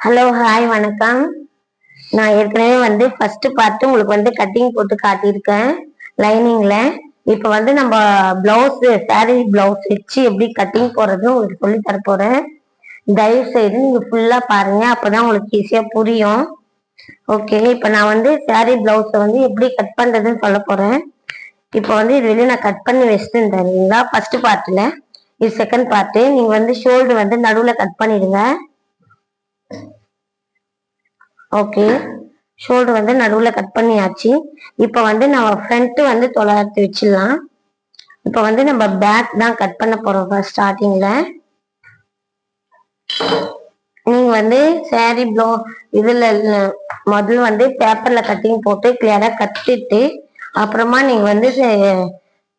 Hello hi வணக்கம். நான் ஏற்கனவே ஃபர்ஸ்ட் பார்த்து உங்களுக்கு கட்டிங் போட்டு காட்டியிருக்கேன் லைனிங்ல. இப்போ நம்ம பிளவுஸ் சாரி பிளவுஸ் வச்சு எப்படி கட்டிங் போடுறது உங்களுக்கு சொல்லி தர போறேன். தயவு செய்து நீங்க ஃபுல்லா பாருங்க, அப்பதான் உங்களுக்கு ஈஸியா புரியும். ஓகே, இப்போ நான் சாரி பிளவுஸை எப்படி கட் பண்றதுன்னு சொல்ல போறேன். இப்போ இது வெளியே நான் கட் பண்ணி வச்சுட்டு தருவீங்களா? ஃபர்ஸ்ட் பார்ட்ல இது செகண்ட் பார்ட்டு. நீங்க ஷோல்டர் நடுவுல கட் பண்ணிடுங்க. ஓகே, ஷோல்டர் நடுவுல கட் பண்ணியாச்சு. இப்போ நம்ம ஃப்ரண்ட் தொள்ளாயிரத்து வச்சிடலாம். இப்போ நம்ம பேக் தான் கட் பண்ண போறோம் ஸ்டார்டிங்ல. நீங்க சாரி ப்ளோ இதுல முதல்ல பேப்பர்ல கட்டிங் போட்டு கிளியரா கட்டிட்டு அப்புறமா நீங்க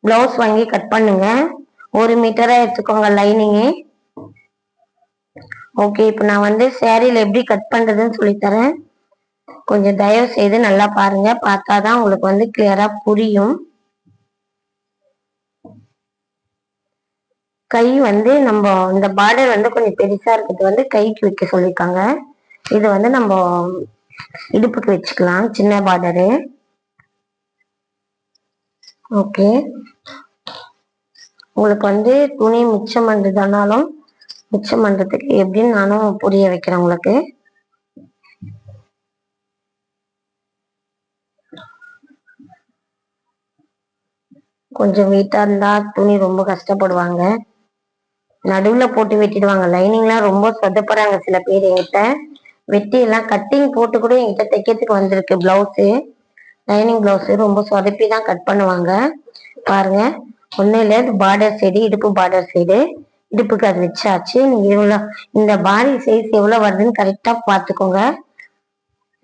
பிளவுஸ் வாங்கி கட் பண்ணுங்க. 1 மீட்டரா எடுத்துக்கோங்க லைனிங்கு. ஓகே, இப்போ நான் சாரியில எப்படி கட் பண்றதுன்னு சொல்லித்தரேன். கொஞ்சம் தயவு செய்து நல்லா பாருங்க, பார்த்தாதான் உங்களுக்கு கிளியரா புரியும். கை நம்ம இந்த பார்டர் கொஞ்சம் பெருசா இருக்கிறது கைக்கு வைக்க சொல்லியிருக்காங்க. இது நம்ம இடுப்புக்கு வச்சுக்கலாம், சின்ன பார்டரு. ஓகே, உங்களுக்கு துணி மிச்சம் பண்றதுனாலும் மிச்சம் பண்றதுக்கு எப்படின்னு நானும் புரிய வைக்கிறேன் உங்களுக்கு. கொஞ்சம் வீட்டா இருந்தா துணி ரொம்ப கஷ்டப்படுவாங்க, நடுவுல போட்டு வெட்டிடுவாங்க. லைனிங்லாம் ரொம்ப சொதப்படுறாங்க சில பேர். என்கிட்ட வெட்டி எல்லாம் கட்டிங் போட்டு கூட என்கிட்ட தைக்கிறதுக்கு வந்திருக்கு பிளவுஸு. லைனிங் பிளவுஸ் ரொம்ப சொதப்பி தான் கட் பண்ணுவாங்க. பாருங்க, ஒன்னும் இல்லை, பார்டர் சைடு இடுப்பு பார்டர் சைடு இடுப்புக்கு அது வச்சாச்சு. நீங்க இவ்வளவு இந்த பாடி சைஸ் எவ்வளவு வருதுன்னு கரெக்டா பார்த்துக்கோங்க.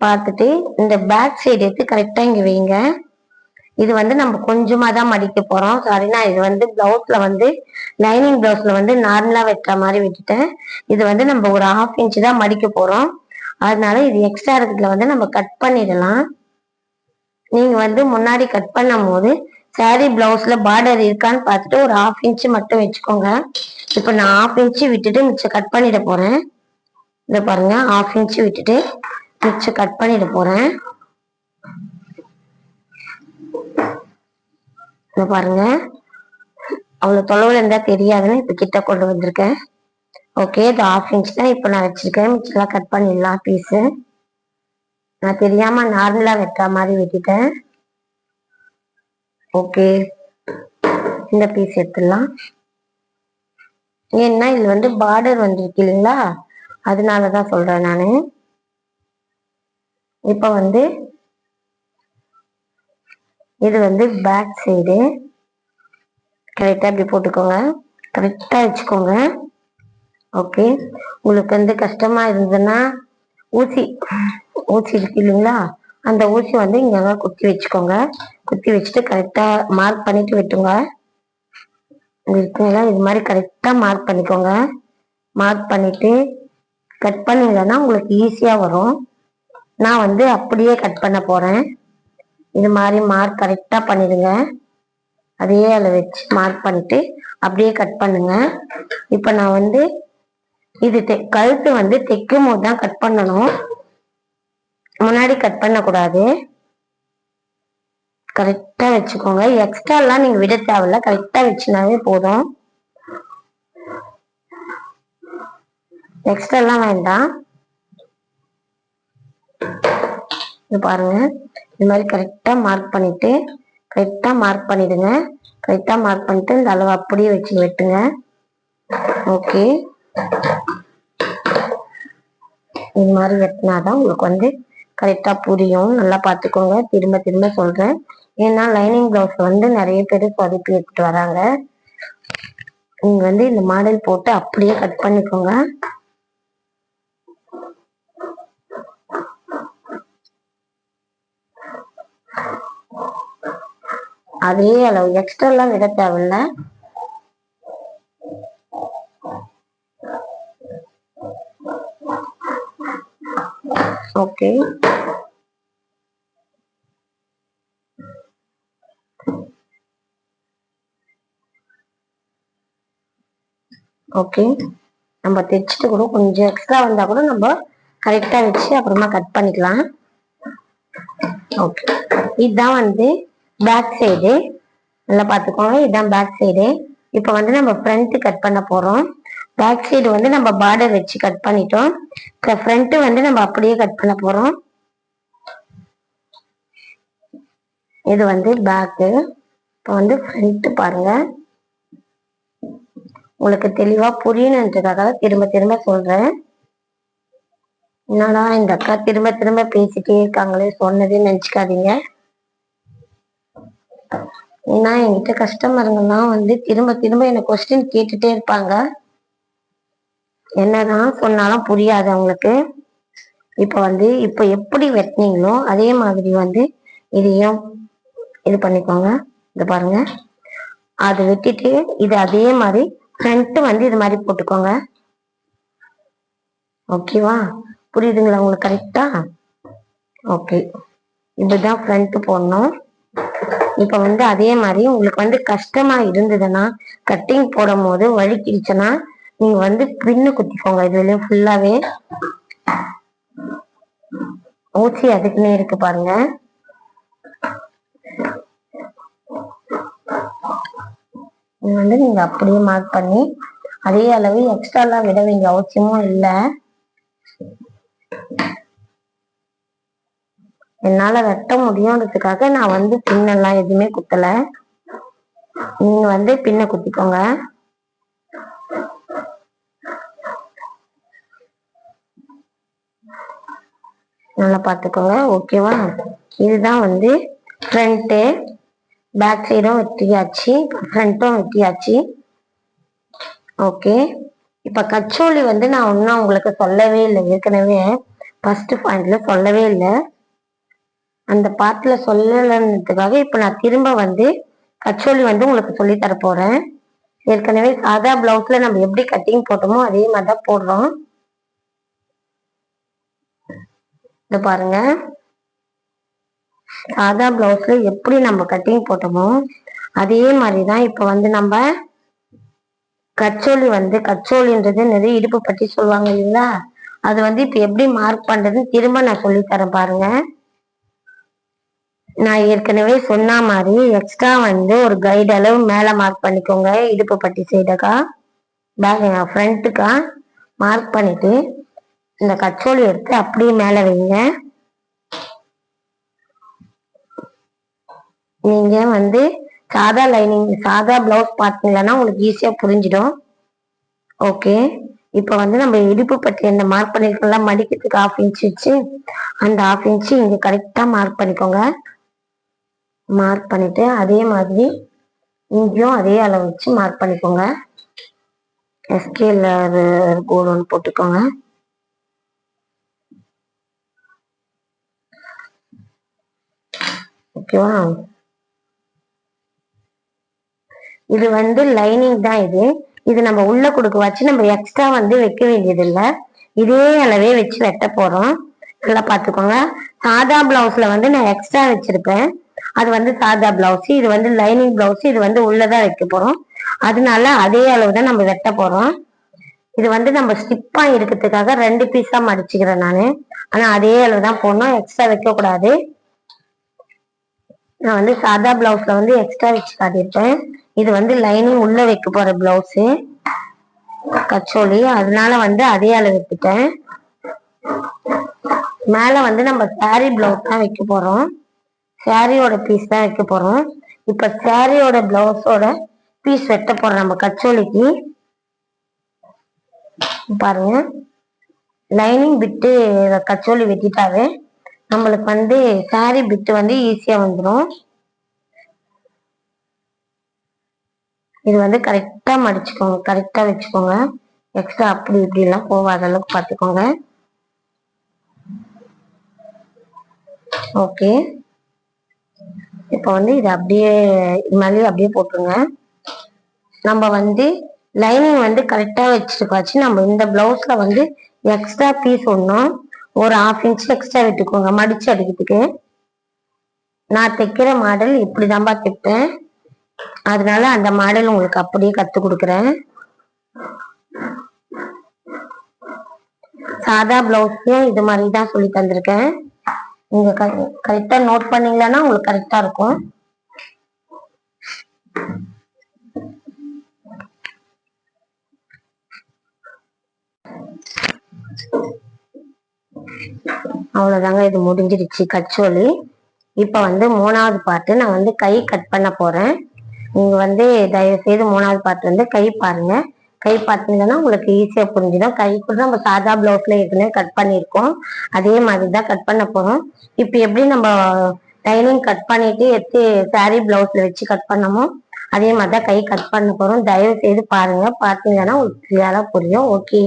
பார்த்துட்டு இந்த பேக் சைடு எடுத்து கரெக்டா இங்க வைங்க. இது நம்ம கொஞ்சமா தான் மடிக்க போறோம். சாரினா இது பிளவுஸ்ல லைனிங் பிளவுஸ்ல நார்மலா வெட்டுற மாதிரி வெட்டிட்டேன். இது நம்ம ஒரு 1/2 இன்ச் தான் மடிக்க போறோம். அதனால இது எக்ஸ்ட்ரா இருக்கிறதுல நம்ம கட் பண்ணிடலாம். நீங்க முன்னாடி கட் பண்ணும் போது சாரி பிளவுஸ்ல பார்டர் இருக்கான்னு பார்த்துட்டு ஒரு 1/2 இன்ச் மட்டும் வச்சுக்கோங்க. இப்போ நான் 1/2 இன்ச் விட்டுட்டு மிச்சம் கட் பண்ணிட போறேன். இத பாருங்க, 1/2 இன்ச் விட்டுட்டு மிச்சம் கட் பண்ணிட போறேன். இத பாருங்க, அவ்வளவு தொலைவுல இருந்தா தெரியாதுன்னு இப்ப கிட்ட கொண்டு வந்திருக்கேன். ஓகே, இது 1/2 இன்ச் தான் இப்ப நான் வச்சிருக்கேன். மிச்சம் கட் பண்ணிடலாம் பீஸு. நான் தெரியாம நார்மலா வெட்டுற மாதிரி வெட்டிட்டேன். ஓகே, இந்த பீஸ் எடுத்துடலாம். ஏன்னா இது பார்டர் வந்திருக்கு இல்லைங்களா, அதனாலதான் சொல்றேன் நானு. இப்ப இது பேக் சைடு கரெக்டா இப்படி போட்டுக்கோங்க, கரெக்டா வச்சுக்கோங்க. ஓகே, உங்களுக்கு கஷ்டமா இருந்ததுன்னா ஊசி இருக்கு இல்லைங்களா, அந்த ஊசி இங்க குத்தி வச்சுக்கோங்க. குத்தி வச்சுட்டு கரெக்டா மார்க் பண்ணிட்டு வெட்டுங்க. இருக்குங்களா, இது மாதிரி கரெக்டா மார்க் பண்ணிக்கோங்க. மார்க் பண்ணிட்டு கட் பண்ணீங்கன்னா உங்களுக்கு ஈஸியா வரும். நான் அப்படியே கட் பண்ண போறேன். இது மாதிரி மார்க் கரெக்டா பண்ணிடுங்க. அதே அளவு வச்சு மார்க் பண்ணிட்டு அப்படியே கட் பண்ணுங்க. இப்ப நான் இது கழுத்து தைக்கும் போது தான் கட் பண்ணணும், முன்னாடி கட் பண்ண கூடாது. கரெக்டா வச்சுக்கோங்க. எக்ஸ்ட்ரா எல்லாம் நீங்க விட தேவையில்ல, கரெக்டா வச்சுனாவே போதும். எக்ஸ்ட்ரா எல்லாம் வேண்டாம். இது பாருங்க, இது மாதிரி கரெக்டா மார்க் பண்ணிட்டு கரெக்டா மார்க் பண்ணிடுங்க. கரெக்டா மார்க் பண்ணிட்டு இந்த அளவு அப்படியே வச்சு வெட்டுங்க. ஓகே, இது மாதிரி வெட்டினாதான் உங்களுக்கு கரெக்டா புரியும். நல்லா பார்த்துக்கோங்க, திரும்ப திரும்ப சொல்றேன். ஏன்னா லைனிங் பிளவுஸ் நிறைய பேர் சொதப்பி எடுத்துட்டு வராங்க. நீங்க இந்த மாடல் போட்டு அப்படியே கட் பண்ணிக்கோங்க. அதே அளவு எக்ஸ்ட்ரா எல்லாம் விட தேவையில்ல. ஓகே, ஓகே, நம்ம தைச்சிட்டு கூட கொஞ்சம் எக்ஸ்ட்ரா வந்தா கூட நம்ம கரெக்டா வச்சு அப்புறமா கட் பண்ணிக்கலாம். ஓகே, இதுதான் வந்து பேக் சைடு. நல்லா பார்த்துக்கோங்க, இதுதான் பேக் சைடு. இப்போ வந்து நம்ம ஃப்ரண்ட் கட் பண்ண போறோம். பேக் சைடு வந்து நம்ம பார்டர் வச்சு கட் பண்ணிட்டோம். ஃப்ரண்ட் வந்து நம்ம அப்படியே கட் பண்ண போறோம். இது வந்து பேக்கு. இப்போ வந்து ஃப்ரண்ட் பாருங்க, உங்களுக்கு தெளிவா புரியணுன்றதுக்காக திரும்ப திரும்ப சொல்றேன். என்னடா இந்த அக்கா திரும்ப திரும்ப பேசிட்டே இருக்காங்களே, சொன்னதுன்னு நினைச்சுக்காதீங்க. ஏன்னா என்கிட்ட கஸ்டமருங்கெல்லாம் வந்து திரும்ப திரும்ப என்ன கொஸ்டின் கேட்டுட்டே இருப்பாங்க. என்னதான் சொன்னாலும் புரியாது அவங்களுக்கு. இப்ப எப்படி வெட்டினீங்களோ அதே மாதிரி வந்து இதையும் இது பண்ணிக்கோங்க. இது பாருங்க, அது வெட்டிட்டு இது அதே மாதிரி ஃப்ரண்ட் வந்து இது மாதிரி போட்டுக்கோங்க. ஓகேவா, புரியுதுங்களா உங்களுக்கு கரெக்டா? ஓகே, இப்படிதான் ஃப்ரண்ட் போடணும். இப்ப வந்து அதே மாதிரி உங்களுக்கு வந்து கஷ்டமா இருந்ததுன்னா, கட்டிங் போடும் போது வழுக்கிடுச்சுன்னா நீங்க வந்து பின்னு குத்திக்கோங்க. இதுலயும் ஃபுல்லாவே ஊசி அதுக்குன்னே இருக்கு பாருங்க. வந்து நீங்க அப்படியே மார்க் பண்ணி அதே அளவு எக்ஸ்ட்ரா எல்லாம் விட வேண்டிய அவசியமும் இல்லை. என்னால வெட்ட முடியும்ன்றதுக்காக நான் வந்து பின்னெல்லாம் எதுவுமே குத்தல. நீங்க வந்து பின்ன குத்திக்கோங்க. நல்லா பார்த்துக்கோங்க. ஓகேவா, இதுதான் வந்து ஃப்ரண்ட்டு. பேக் சைடும் வெட்டியாச்சு, ஃப்ரண்ட்டும் வெட்டியாச்சு. ஓகே, இப்ப கச்சோலி வந்து நான் ஒன்னும் உங்களுக்கு சொல்லவே இல்லை. ஏற்கனவே ஃபர்ஸ்ட் பாயிண்ட்ல சொல்லவே இல்லை. அந்த பார்ட்ல சொல்லலன்றதுக்காக இப்ப நான் திரும்ப வந்து கச்சோலி வந்து உங்களுக்கு சொல்லி தர போறேன். ஏற்கனவே சாதா பிளவுஸ்ல நம்ம எப்படி கட்டிங் போட்டோமோ அதே மாதிரிதான் போடுறோம். இத பாருங்க, சாதா பிளவுஸ்ல எப்படி நம்ம கட்டிங் போட்டோமோ அதே மாதிரிதான் இப்ப வந்து நம்ம கச்சோலி வந்து, கச்சோலின்றது நிறைய இடுப்பு பற்றி சொல்லுவாங்க இல்லைங்களா, அது வந்து இப்ப எப்படி மார்க் பண்றதுன்னு திரும்ப நான் சொல்லி தரேன் பாருங்க. நான் ஏற்கனவே சொன்ன மாதிரி எக்ஸ்ட்ரா வந்து ஒரு கைடு அளவு மேல மார்க் பண்ணிக்கோங்க. இடுப்பு பட்டி சைடுக்கா பேக் ஃப்ரண்ட்டுக்கா மார்க் பண்ணிட்டு இந்த கச்சோலி எடுத்து அப்படியே மேல வைங்க. நீங்க வந்து சாதா லைனிங் சாதா பிளவுஸ் பார்த்தீங்கன்னா உங்களுக்கு ஈஸியா புரிஞ்சிடும். ஓகே, இப்ப வந்து நம்ம இடுப்பு பட்டி அந்த மார்க் பண்ணிருக்கலாம் மடிக்கிறதுக்கு 1/2 இன்ச் வச்சு, அந்த 1/2 இன்ச் இங்க கரெக்டா மார்க் பண்ணிக்கோங்க. மார்க் பண்ணிட்டு அதே மாதிரி இங்கேயும் அதே அளவு வச்சு மார்க் பண்ணிக்கோங்க. எஸ்கேல கோடு ஒன்று போட்டுக்கோங்க. ஓகேவா, இது வந்து லைனிங் தான். இது நம்ம உள்ள கொடுக்க வச்சு நம்ம எக்ஸ்ட்ரா வந்து வைக்க வேண்டியது இல்லை. இதே அளவே வச்சு வெட்ட போறோம். நல்லா பார்த்துக்கோங்க. சாதா பிளவுஸ்ல வந்து நான் எக்ஸ்ட்ரா வச்சிருப்பேன். அது வந்து சாதா பிளவுஸ், இது வந்து லைனிங் பிளவுஸ். இது வந்து உள்ளதான் வைக்க போறோம். அதனால அதே அளவு தான் நம்ம வெட்ட போறோம். இது வந்து நம்ம ஸ்டிப்பா இருக்கிறதுக்காக 2 பீஸா மடிச்சுக்கிறேன் நானு. ஆனா அதே அளவு தான் போடணும், எக்ஸ்ட்ரா வைக்க கூடாது. நான் வந்து சாதா பிளவுஸ்ல வந்து எக்ஸ்ட்ரா வச்சு காட்டியிருப்பேன். இது வந்து லைனிங் உள்ள வைக்க போற பிளவுஸ் கச்சோலி, அதனால வந்து அதே அளவு எடுத்துட்டேன். மேல வந்து நம்ம சாரி பிளவுஸ் தான் வைக்க போறோம். சாரியோட பீஸ் தான் வைக்க போறோம். இப்ப சாரியோட பிளவுஸோட பீஸ் வெட்ட போறோம் நம்ம கச்சோலிக்கு. பாருங்க, லைனிங் பிட்டு கச்சோலி வெட்டிட்டாவே நம்மளுக்கு வந்து சாரி பிட்டு வந்து ஈஸியா வந்துடும். இது வந்து கரெக்டா மடிச்சுக்கோங்க, கரெக்டா வச்சுக்கோங்க. எக்ஸ்ட்ரா அப்படி இப்படி எல்லாம் போகாத அளவுக்கு பார்த்துக்கோங்க. ஓகே, இப்போ வந்து இது அப்படியே மேலேயே அப்படியே போட்டுருங்க. நம்ம வந்து லைனிங் வந்து கரெக்டா வச்சுருக்காச்சு. நம்ம இந்த பிளவுஸ்ல வந்து எக்ஸ்ட்ரா பீஸ் ஒன்றும் ஒரு 1/2 இன்ச் எக்ஸ்ட்ரா விட்டுக்கோங்க மடிச்சு அடிக்கிறதுக்கு. நான் தைக்கிற மாடல் இப்படிதான்பா தைப்பேன், அதனால அந்த மாடல் உங்களுக்கு அப்படியே கத்து கொடுக்குறேன். சாதா பிளவுஸ்லயும் இது மாதிரி தான் சொல்லி தந்திருக்கேன். நீங்க கரெக்டா நோட் பண்ணீங்கன்னா உங்களுக்கு கரெக்டா இருக்கும். அவ்வளவுதாங்க, இது முடிஞ்சிருச்சு கச்சோலி. இப்ப வந்து 3வது பார்ட் நான் வந்து கை கட் பண்ண போறேன். நீங்க வந்து தயவு செய்து 3வது பார்ட் வந்து கை பாருங்க. கை பார்த்தீங்கன்னா உங்களுக்கு ஈஸியா புரிஞ்சிடும். கை கூட நம்ம சாதா பிளவுஸ்ல ஏற்கனவே கட் பண்ணியிருக்கோம், அதே மாதிரிதான் கட் பண்ண போறோம். இப்ப எப்படி நம்ம லைனிங் கட் பண்ணிட்டு எடுத்து சாரி பிளவுஸ்ல வச்சு கட் பண்ணமோ அதே மாதிரிதான் கை கட் பண்ண போறோம். தயவு செய்து பாருங்க, பார்த்தீங்கன்னா உங்களுக்கு கிளியரா புரியும். ஓகே,